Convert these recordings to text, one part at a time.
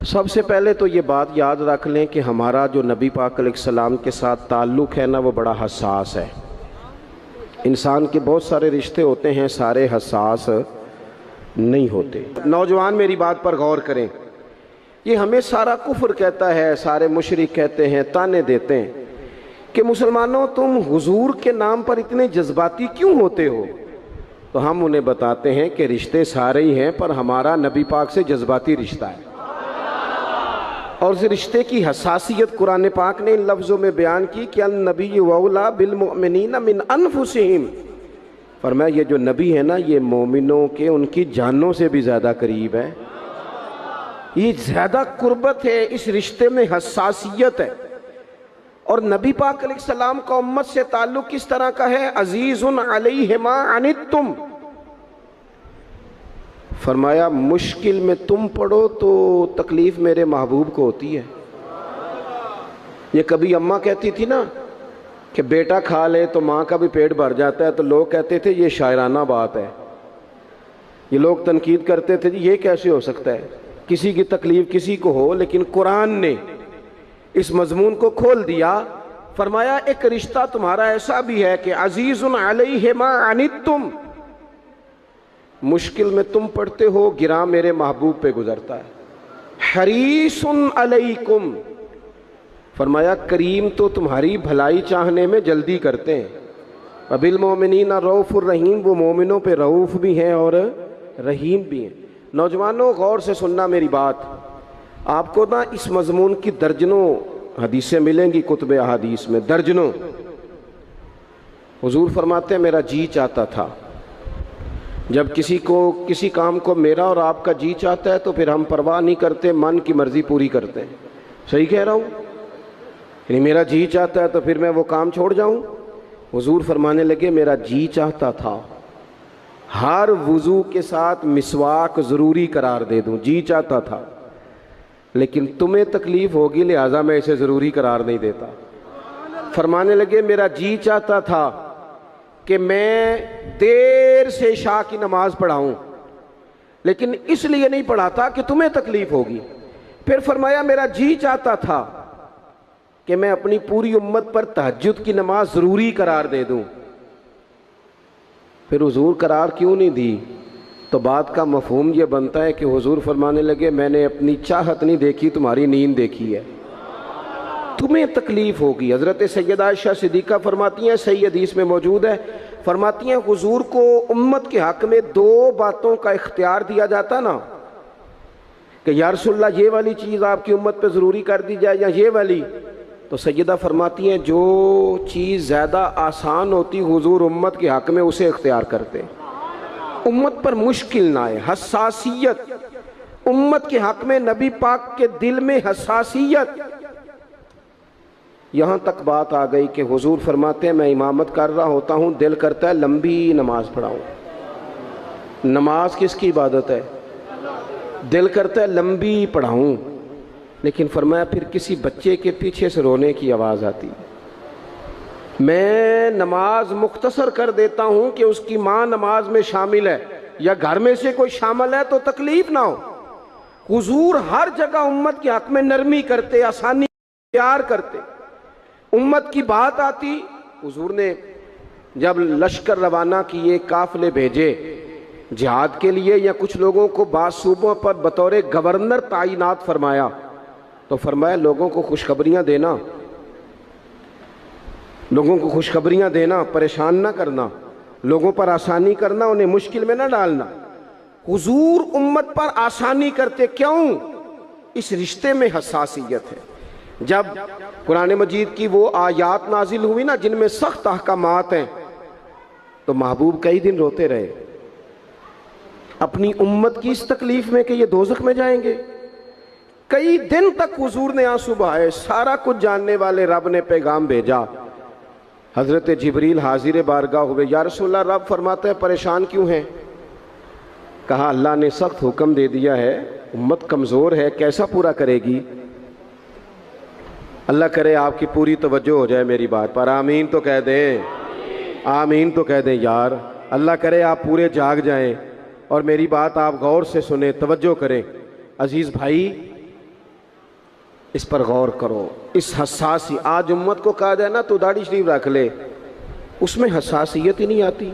سب سے پہلے تو یہ بات یاد رکھ لیں کہ ہمارا جو نبی پاک علیہ السلام کے ساتھ تعلق ہے نا، وہ بڑا حساس ہے۔ انسان کے بہت سارے رشتے ہوتے ہیں، سارے حساس نہیں ہوتے۔ نوجوان میری بات پر غور کریں، یہ ہمیں سارا کفر کہتا ہے، سارے مشرک کہتے ہیں، تانے دیتے ہیں کہ مسلمانوں تم حضور کے نام پر اتنے جذباتی کیوں ہوتے ہو؟ تو ہم انہیں بتاتے ہیں کہ رشتے سارے ہی ہیں، پر ہمارا نبی پاک سے جذباتی رشتہ ہے، اور اس رشتے کی حساسیت قرآن پاک نے ان لفظوں میں بیان کی کہ النبی اولیٰ بالمؤمنین من انفسہم۔ فرمایا یہ جو نبی ہے نا، یہ مومنوں کے ان کی جانوں سے بھی زیادہ قریب ہے، یہ زیادہ قربت ہے، اس رشتے میں حساسیت ہے۔ اور نبی پاک علیہ السلام کا امت سے تعلق کس طرح کا ہے؟ عزیز علیہ ما عنتم۔ فرمایا مشکل میں تم پڑو تو تکلیف میرے محبوب کو ہوتی ہے۔ یہ کبھی اماں کہتی تھی نا کہ بیٹا کھا لے تو ماں کا بھی پیٹ بھر جاتا ہے، تو لوگ کہتے تھے یہ شاعرانہ بات ہے، یہ لوگ تنقید کرتے تھے یہ کیسے ہو سکتا ہے، کسی کی تکلیف کسی کو ہو۔ لیکن قرآن نے اس مضمون کو کھول دیا، فرمایا ایک رشتہ تمہارا ایسا بھی ہے کہ عزیز علیہ ما عنتم، مشکل میں تم پڑھتے ہو گراں میرے محبوب پہ گزرتا ہے۔ حریص علیکم، فرمایا کریم تو تمہاری بھلائی چاہنے میں جلدی کرتے ہیں۔ وبالمؤمنین رؤوف الرحیم، وہ مومنوں پہ رؤوف بھی ہیں اور رحیم بھی ہیں۔ نوجوانوں غور سے سننا میری بات، آپ کو نا اس مضمون کی درجنوں حدیثیں ملیں گی کتب احادیث میں، درجنوں۔ حضور فرماتے ہیں میرا جی چاہتا تھا، جب کسی کام کو میرا اور آپ کا جی چاہتا ہے تو پھر ہم پرواہ نہیں کرتے، من کی مرضی پوری کرتے ہیں۔ صحیح کہہ رہا ہوں؟ یعنی میرا جی چاہتا ہے تو پھر میں وہ کام چھوڑ جاؤں؟ حضور فرمانے لگے میرا جی چاہتا تھا ہر وضو کے ساتھ مسواک ضروری قرار دے دوں، جی چاہتا تھا، لیکن تمہیں تکلیف ہوگی لہٰذا میں اسے ضروری قرار نہیں دیتا۔ فرمانے لگے میرا جی چاہتا تھا کہ میں دیر سے عشاء کی نماز پڑھاؤں، لیکن اس لیے نہیں پڑھاتا کہ تمہیں تکلیف ہوگی۔ پھر فرمایا میرا جی چاہتا تھا کہ میں اپنی پوری امت پر تہجد کی نماز ضروری قرار دے دوں۔ پھر حضور قرار کیوں نہیں دی؟ تو بات کا مفہوم یہ بنتا ہے کہ حضور فرمانے لگے میں نے اپنی چاہت نہیں دیکھی، تمہاری نیند دیکھی ہے، تمہیں تکلیف ہوگی۔ حضرت سیدہ عائشہ صدیقہ فرماتی ہیں، صحیح حدیث میں موجود ہے، فرماتی ہیں حضور کو امت کے حق میں دو باتوں کا اختیار دیا جاتا نا کہ یا رسول اللہ یہ والی چیز آپ کی امت پہ ضروری کر دی جائے یا یہ والی، تو سیدہ فرماتی ہیں جو چیز زیادہ آسان ہوتی حضور امت کے حق میں اسے اختیار کرتے، امت پر مشکل نہ آئے۔ حساسیت امت کے حق میں، نبی پاک کے دل میں حساسیت۔ یہاں تک بات آ گئی کہ حضور فرماتے ہیں میں امامت کر رہا ہوتا ہوں، دل کرتا ہے لمبی نماز پڑھاؤں۔ نماز کس کی عبادت ہے؟ دل کرتا ہے لمبی پڑھاؤں، لیکن فرمایا پھر کسی بچے کے پیچھے سے رونے کی آواز آتی، میں نماز مختصر کر دیتا ہوں کہ اس کی ماں نماز میں شامل ہے یا گھر میں سے کوئی شامل ہے تو تکلیف نہ ہو۔ حضور ہر جگہ امت کے حق میں نرمی کرتے، آسانی پیار کرتے۔ امت کی بات آتی، حضور نے جب لشکر روانہ کیے، قافلے بھیجے جہاد کے لیے، یا کچھ لوگوں کو بعض صوبوں پر بطور گورنر تعینات فرمایا، تو فرمایا لوگوں کو خوشخبریاں دینا، لوگوں کو خوشخبریاں دینا، پریشان نہ کرنا، لوگوں پر آسانی کرنا، انہیں مشکل میں نہ ڈالنا۔ حضور امت پر آسانی کرتے، کیوں؟ اس رشتے میں حساسیت ہے۔ جب قرآن مجید کی وہ آیات نازل ہوئی نا جن میں سخت احکامات ہیں، تو محبوب کئی دن روتے رہے اپنی امت کی اس تکلیف میں کہ یہ دوزخ میں جائیں گے۔ کئی دن تک حضور نے آنسو بہائے۔ سارا کچھ جاننے والے رب نے پیغام بھیجا، حضرت جبریل حاضر بارگاہ ہوئے، یا رسول اللہ رب فرماتا ہے پریشان کیوں ہیں؟ کہا اللہ نے سخت حکم دے دیا ہے، امت کمزور ہے، کیسا پورا کرے گی؟ اللہ کرے آپ کی پوری توجہ ہو جائے میری بات پر، آمین تو کہہ دیں، آمین تو کہہ دیں یار۔ اللہ کرے آپ پورے جاگ جائیں اور میری بات آپ غور سے سنیں، توجہ کریں۔ عزیز بھائی، اس پر غور کرو. اس حساسی آج امت کو کہا جائے نا تو داڑھی شریف رکھ لے، اس میں حساسیت ہی نہیں آتی.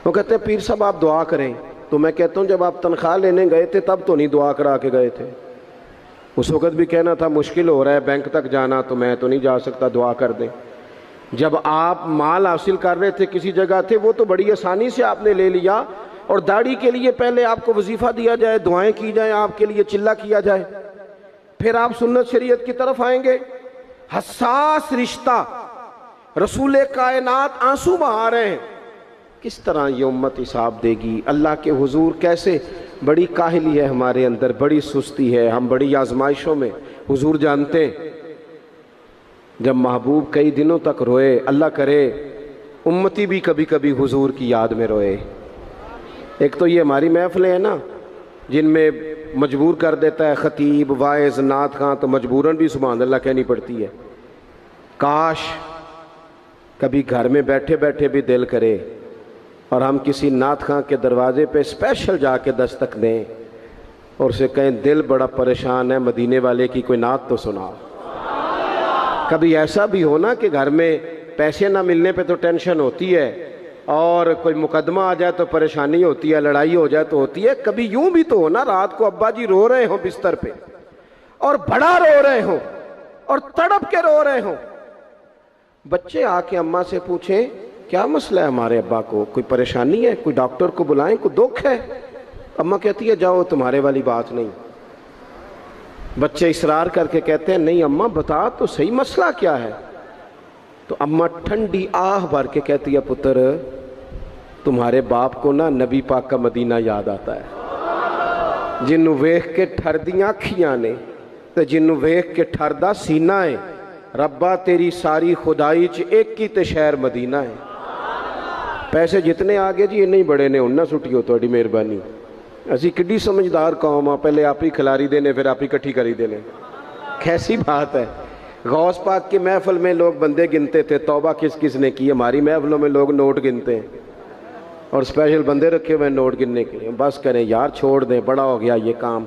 وہ کہتے ہیں پیر صاحب آپ دعا کریں، تو میں کہتا ہوں جب آپ تنخواہ لینے گئے تھے تب تو نہیں دعا کرا کے گئے تھے. اس وقت بھی کہنا تھا مشکل ہو رہا ہے بینک تک جانا، تو میں تو نہیں جا سکتا، دعا کر دیں. جب آپ مال حاصل کر رہے تھے کسی جگہ تھے، وہ تو بڑی آسانی سے آپ نے لے لیا، اور داڑھی کے لیے پہلے آپ کو وظیفہ دیا جائے، دعائیں کی جائیں، آپ کے لیے چلہ کیا جائے، پھر آپ سنت شریعت کی طرف آئیں گے. حساس رشتہ، رسول کائنات آنسو بہا رہے ہیں. کس طرح یہ امت حساب دے گی اللہ کے حضور؟ کیسے؟ بڑی کاہلی ہے ہمارے اندر، بڑی سستی ہے، ہم بڑی آزمائشوں میں. حضور جانتے ہیں جب محبوب کئی دنوں تک روئے، اللہ کرے امتی بھی کبھی کبھی حضور کی یاد میں روئے. ایک تو یہ ہماری محفلیں ہیں نا جن میں مجبور کر دیتا ہے خطیب، واعظ، نعت خواں، تو مجبوراً بھی سبحان اللہ کہنی پڑتی ہے. کاش کبھی گھر میں بیٹھے بیٹھے بھی دل کرے اور ہم کسی نعت خواں کے دروازے پہ اسپیشل جا کے دستک دیں اور اسے کہیں دل بڑا پریشان ہے، مدینے والے کی کوئی نعت تو سنا. کبھی ایسا بھی ہونا کہ گھر میں پیسے نہ ملنے پہ تو ٹینشن ہوتی ہے، اور کوئی مقدمہ آ جائے تو پریشانی ہوتی ہے، لڑائی ہو جائے تو ہوتی ہے. کبھی یوں بھی تو ہونا رات کو ابا جی رو رہے ہوں بستر پہ، اور بڑا رو رہے ہوں اور تڑپ کے رو رہے ہوں. بچے آ کے اماں سے پوچھیں کیا مسئلہ ہے ہمارے ابا کو، کوئی پریشانی ہے، کوئی ڈاکٹر کو بلائیں، کوئی دکھ ہے؟ اماں کہتی ہے جاؤ تمہارے والی بات نہیں. بچے اصرار کر کے کہتے ہیں نہیں اماں بتا تو صحیح مسئلہ کیا ہے. تو اماں ٹھنڈی آہ بھر کے کہتی ہے پتر تمہارے باپ کو نا نبی پاک کا مدینہ یاد آتا ہے، جنوں ویکھ کے ٹھردیاں اکھیاں نے تے جنوں ویکھ کے ٹھردا سینہ ہے. ربا تیری ساری خدائی چ ایک ہی تے شہر مدینہ ہے. پیسے جتنے آگے جی انہیں بڑے نے انہاں سٹیو تہاڈی مہربانی. اسی کڈی سمجھدار قوم آ، پہلے آپ ہی کھلاری دینے پھر آپ ہی کٹھی کری دینے. کیسی بات ہے. غوث پاک کی محفل میں لوگ بندے گنتے تھے، توبہ کس کس نے کی. ہماری محفلوں میں لوگ نوٹ گنتے ہیں اور اسپیشل بندے رکھے ہوئے نوٹ گننے کے لیے. بس کریں یار، چھوڑ دیں، بڑا ہو گیا یہ کام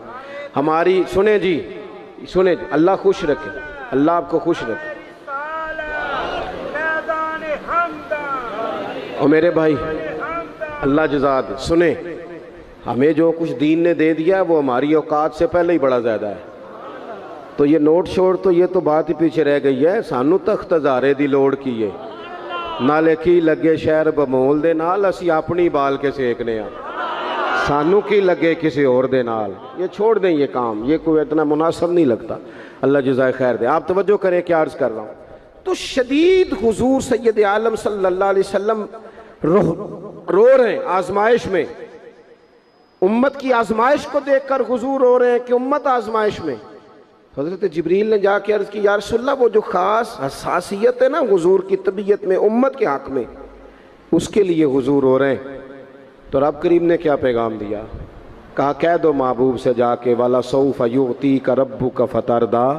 ہماری. سنیں جی، سنیں جی، اللہ خوش رکھے، اللہ آپ کو خوش رکھے. اور میرے بھائی اللہ جزا دے. سنیں، ہمیں جو کچھ دین نے دے دیا ہے وہ ہماری اوقات سے پہلے ہی بڑا زیادہ ہے. تو یہ نوٹ چھوڑ تو یہ تو بات ہی پیچھے رہ گئی ہے. سانو تخت ہزارے دی لوڑ کی ہے، نالے کی لگے شہر بمول دے نال، اسی اپنی بال کے سیکنے ہیں، سانو کی لگے کسی اور دے نال. یہ چھوڑ دیں یہ کام، یہ کوئی اتنا مناسب نہیں لگتا. اللہ جزائے خیر دے. آپ توجہ کریں کیا عرض کر رہا ہوں. تو شدید حضور سید عالم صلی اللہ علیہ وسلم رو رہے ہیں آزمائش میں. امت کی آزمائش کو دیکھ کر حضور رو رہے ہیں کہ امت آزمائش میں. حضرت جبریل نے جا کے عرض کی یا رسول اللہ وہ جو خاص حساسیت ہے نا حضور کی طبیعت میں امت کے حق میں، اس کے لیے حضور رو رہے ہیں. تو رب کریم نے کیا پیغام دیا؟ کہا کہہ دو محبوب سے جا کے وَلَسَوْفَ يُعْطِيكَ رَبُّكَ فَتَرْضَىٰ،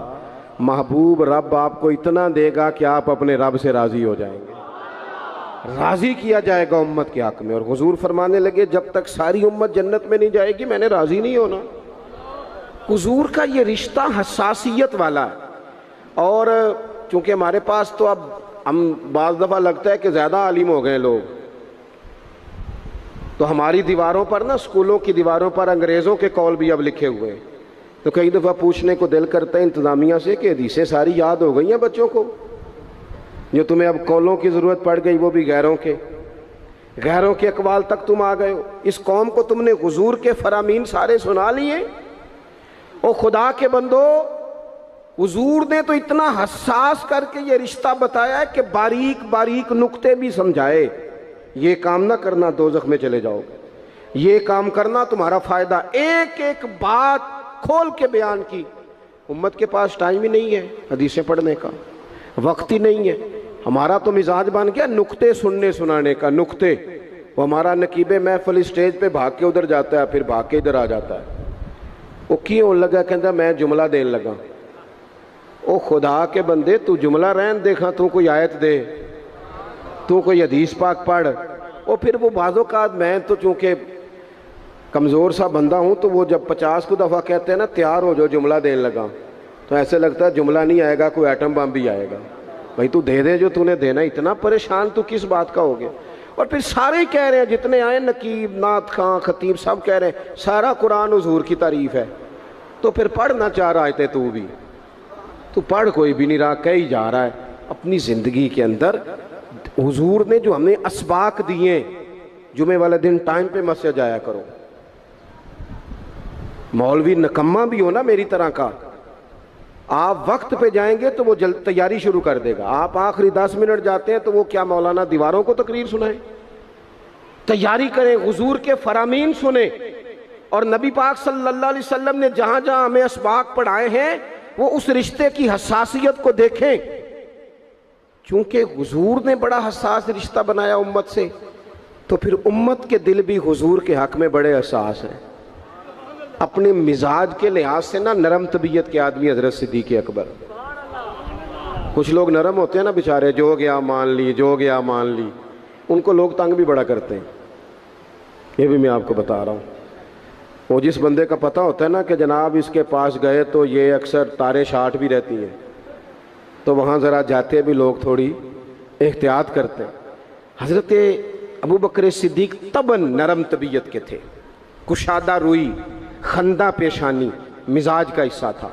محبوب رب آپ کو اتنا دے گا کہ آپ اپنے رب سے راضی ہو جائیں گے. راضی کیا جائے گا امت کے حق میں. اور حضور فرمانے لگے جب تک ساری امت جنت میں نہیں جائے گی میں نے راضی نہیں ہونا. حضور کا یہ رشتہ حساسیت والا ہے. اور چونکہ ہمارے پاس تو اب ہم بعض دفعہ لگتا ہے کہ زیادہ عالم ہو گئے لوگ، تو ہماری دیواروں پر نا، اسکولوں کی دیواروں پر انگریزوں کے قول بھی اب لکھے ہوئے ہیں. تو کئی دفعہ پوچھنے کو دل کرتا ہے انتظامیہ سے کہ حدیثیں ساری یاد ہو گئی ہیں بچوں کو، جو تمہیں اب قولوں کی ضرورت پڑ گئی وہ بھی غیروں کے اقوال تک تم آ گئے ہو. اس قوم کو تم نے حضور کے فرامین سارے سنا لیے. او خدا کے بندو، حضور نے تو اتنا حساس کر کے یہ رشتہ بتایا ہے کہ باریک باریک نقطے بھی سمجھائے. یہ کام نہ کرنا دوزخ میں چلے جاؤ گے، یہ کام کرنا تمہارا فائدہ. ایک ایک بات کھول کے بیان کی. امت کے پاس ٹائم ہی نہیں ہے حدیثیں پڑھنے کا، وقت ہی نہیں ہے. ہمارا تو مزاج بن گیا نقطے سننے سنانے کا. نقطے وہ ہمارا نقیب محفل اسٹیج پہ بھاگ کے ادھر جاتا ہے، پھر بھاگ کے ادھر آ جاتا ہے. وہ کیوں لگا کہتا میں جملہ دین لگا. او خدا کے بندے تو جملہ رہن دیکھا، تو کوئی آیت دے، تو کوئی حدیث پاک پڑھ. اور پھر وہ بعض اوقات میں تو چونکہ کمزور سا بندہ ہوں تو وہ جب 50 کو دفعہ کہتے ہیں نا تیار ہو جو جملہ دین لگا، تو ایسے لگتا ہے جملہ نہیں آئے گا کوئی ایٹم بم بھی آئے گا. بھائی تو دے دے جو تو نے دینا, اتنا پریشان تو کس بات کا ہو گیا. اور پھر سارے ہی کہہ رہے ہیں, جتنے آئے نقیب, نعت خاں, خطیب, سب کہہ رہے ہیں سارا قرآن حضور کی تعریف ہے. تو پھر پڑھنا چاہ رہا ہے تو بھی تو پڑھ کوئی بھی نہیں رہا, کہہ ہی جا رہا ہے. اپنی زندگی کے اندر حضور نے جو ہمیں اسباق دیے, جمعے والے دن ٹائم پہ مسجد جایا کرو. مولوی نکمہ بھی ہو نا میری طرح کا, آپ وقت پہ جائیں گے تو وہ جلد تیاری شروع کر دے گا. آپ آخری 10 منٹ جاتے ہیں تو وہ کیا مولانا دیواروں کو تقریر سنائیں؟ تیاری کریں, حضور کے فرامین سنیں. اور نبی پاک صلی اللہ علیہ وسلم نے جہاں جہاں ہمیں اسباق پڑھائے ہیں وہ اس رشتے کی حساسیت کو دیکھیں. چونکہ حضور نے بڑا حساس رشتہ بنایا امت سے, تو پھر امت کے دل بھی حضور کے حق میں بڑے حساس ہیں. اپنے مزاج کے لحاظ سے نا نرم طبیعت کے آدمی حضرت صدیق اکبر. کچھ لوگ نرم ہوتے ہیں نا بیچارے, جو گیا مان لی, جو گیا مان لی, ان کو لوگ تنگ بھی بڑا کرتے ہیں. یہ بھی میں آپ کو بتا رہا ہوں. وہ جس بندے کا پتہ ہوتا ہے نا کہ جناب اس کے پاس گئے تو یہ اکثر تارے شاٹ بھی رہتی ہیں, تو وہاں ذرا جاتے بھی لوگ تھوڑی احتیاط کرتے ہیں. حضرت ابو بکر صدیق طبعاً نرم طبیعت کے تھے, کشادہ روئی, خندہ پیشانی مزاج کا حصہ تھا.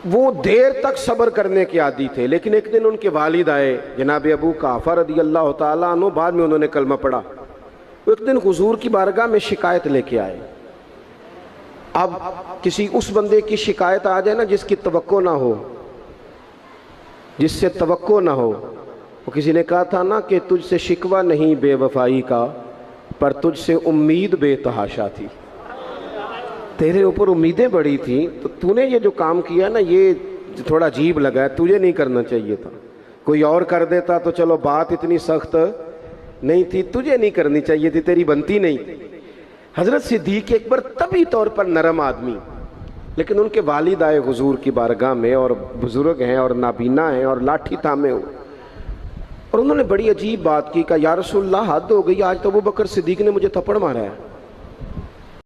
وہ دیر تک صبر کرنے کے عادی تھے. لیکن ایک دن ان کے والد آئے جناب ابو قحافہ رضی اللہ تعالیٰ عنہ, بعد میں انہوں نے کلمہ پڑھا. وہ ایک دن حضور کی بارگاہ میں شکایت لے کے آئے. اب کسی اس بندے کی شکایت آ جائے نا جس کی توقع نہ ہو, جس سے توقع نہ ہو. وہ کسی نے کہا تھا نا کہ تجھ سے شکوہ نہیں بے وفائی کا, پر تجھ سے امید بے تحاشا تھی. تیرے اوپر امیدیں بڑی تھیں, تو نے یہ جو کام کیا نا یہ تھوڑا عجیب لگا ہے, تجھے نہیں کرنا چاہیے تھا. کوئی اور کر دیتا تو چلو بات اتنی سخت نہیں تھی, تجھے نہیں کرنی چاہیے تھی, تیری بنتی نہیں تھی. حضرت صدیق اکبر طبی طور پر نرم آدمی, لیکن ان کے والد آئے حضور کی بارگاہ میں, اور بزرگ ہیں اور نابینا ہیں اور لاٹھی تھامے ہوئے, اور انہوں نے بڑی عجیب بات کی. کہا یا رسول اللہ حد ہو گئی, آج تو ابو بکر صدیق نے مجھے تھپڑ مارا ہے.